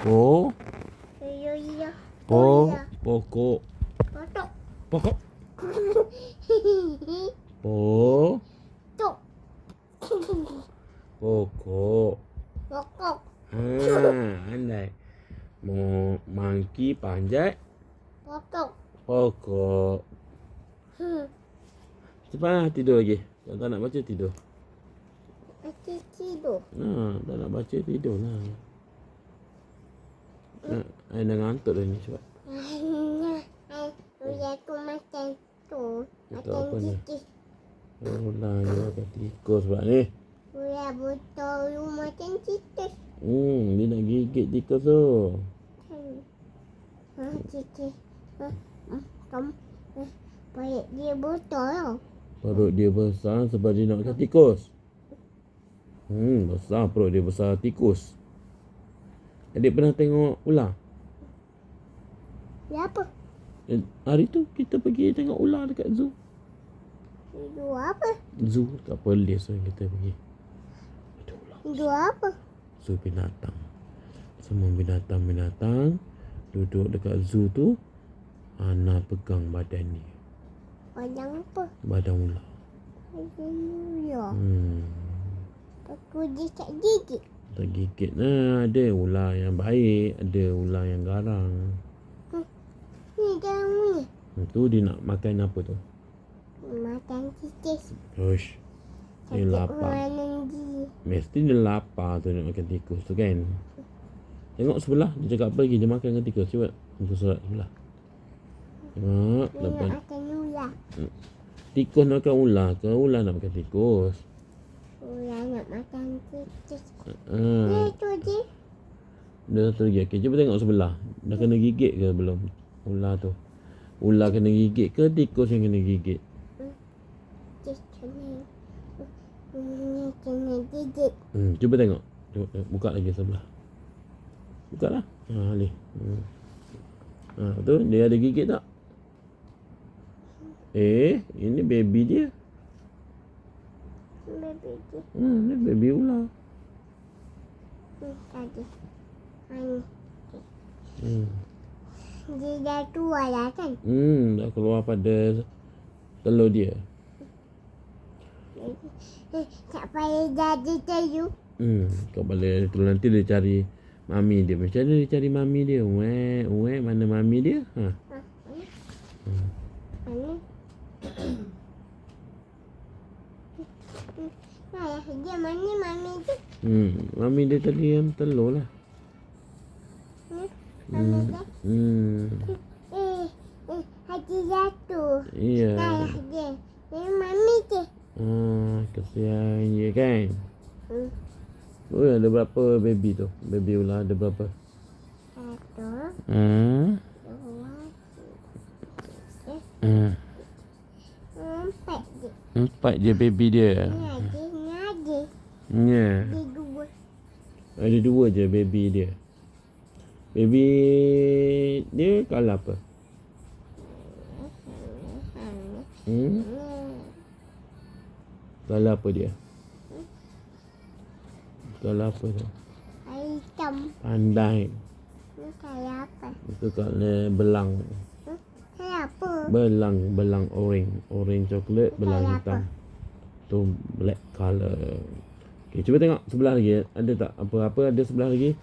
Po. Iya. Po. Pokok. Potok. Pokok. Po. Tuk. Pokok. Pokok. Andai. Monkey panjat Potok. pokok. Cepat tidur lagi. Kalau tak nak baca tidur. Aku tidur. Tak nak baca tidur lah. Saya dah ngantuk dah ni sebab. Aku makan tu. Itu apa Makan ni? tikus. Lah ni makan tikus sebab ni. Uya botol lu makan tikus. Dia nak gigit tikus tu. Tikus. Kamu baik dia botol. Perut dia besar sebab dia nak makan tikus. Besar perut dia besar tikus. Adik pernah tengok ular? Dia apa? Hari tu kita pergi tengok ular dekat zoo. Itu apa? Zoo dekat Perlis kita pergi. Ada ular. Itu apa? Zoo binatang. Semua binatang-binatang duduk dekat zoo tu. Ana pegang badan ni. Padang apa? Badan ular. Padang ya. Aku dia tak gigit. Tak gigit lah. Ada ular yang baik. Ada ular yang garang. Ni dalam ni. Tu dia nak makan apa tu? Makan tikus. Hush. Dia lapar. Mesti dia lapar tu nak makan tikus tu kan. Tengok sebelah. Dia cakap apa lagi? Dia makan dengan tikus. Cuba. Muka surat sebelah. Tengok. Dia Lepas. nak makan ular. Tikus nak makan ular ke? Ular nak makan tikus? Ular nak makan tikus. Ah. Ni tu dia. Dia satu lagi. Okay, cuba tengok sebelah. Dah kena gigit ke belum? Ular tu. Ular kena gigit ke tikus yang kena gigit? Tikus ni. Ni kena gigit. Cuba tengok. Buka lagi sebelah. Buka lah. Alih. Tu dia ada gigit tak? Ini baby dia. Baby dia. Ni baby ular. Tadi. Mana? Hmm. Dia dah tua lah kan? Dah keluar pada telur dia. Tak payah jadi telur. Kau boleh tu nanti dia cari mami dia. Macam mana dia cari mami dia? Mana mami dia? Mana? Dia mana mami tu? Mami dia tadi yang telur lah. Mami dia. Hati jatuh. Iya. Dia. Dia mami dia. Kesian dia kan. Ada berapa baby tu? Baby ular ada berapa? Satu. Dua. Empat je. 4 je baby dia. Ni ada. Ya. Dia dua. Ada 2 je baby dia. Baby dia kalau apa? Kalau apa dia? Kalau apa tu? Hitam. Pandai. Ni kayak apa? Itu kalau belang. Kayak apa? Belang orange coklat, belang Kayak hitam. Tu black color. Okay, cuba tengok sebelah lagi. Ada tak apa-apa ada sebelah lagi?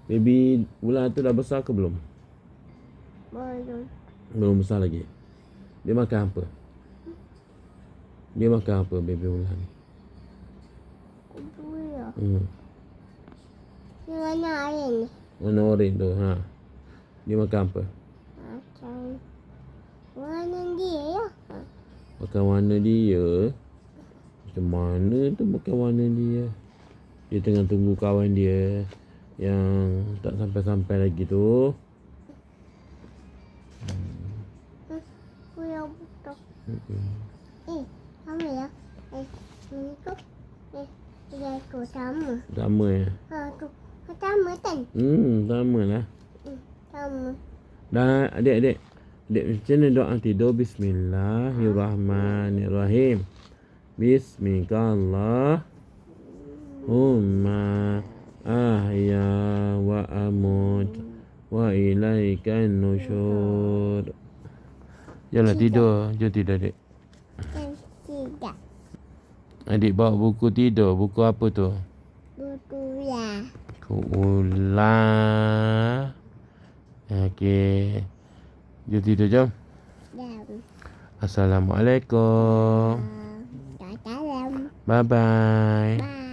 Baby ular tu dah besar ke belum? Belum. Belum besar lagi. Dia makan apa? Dia makan apa baby ular ni? Dua ya. Yang mana air ni? Warna orange tu. Dia makan apa? Macam warna dia ya. Makan warna dia. Macam mana tu makan warna dia? Dia tengah tunggu kawan dia yang tak sampai-sampai lagi tu. Pulau butok. Sama ya. Ini tu. Dia tu sama. Sama ya? Tu. Sama kan? Sama lah. Sama. Dah adik-adik. Adik macam mana doa tidur? Bismillahirrahmanirrahim. Bismillahirrahmanirrahim. Ahya wa amut kan nusyur. Janganlah tidur. Jom tidur adik. Dan tidak. Adik bawa buku tidur. Buku apa tu? Buku ya. Ular. Okey. Jom tidur jom. Dan. Assalamualaikum. Dalam. Bye bye. Bye.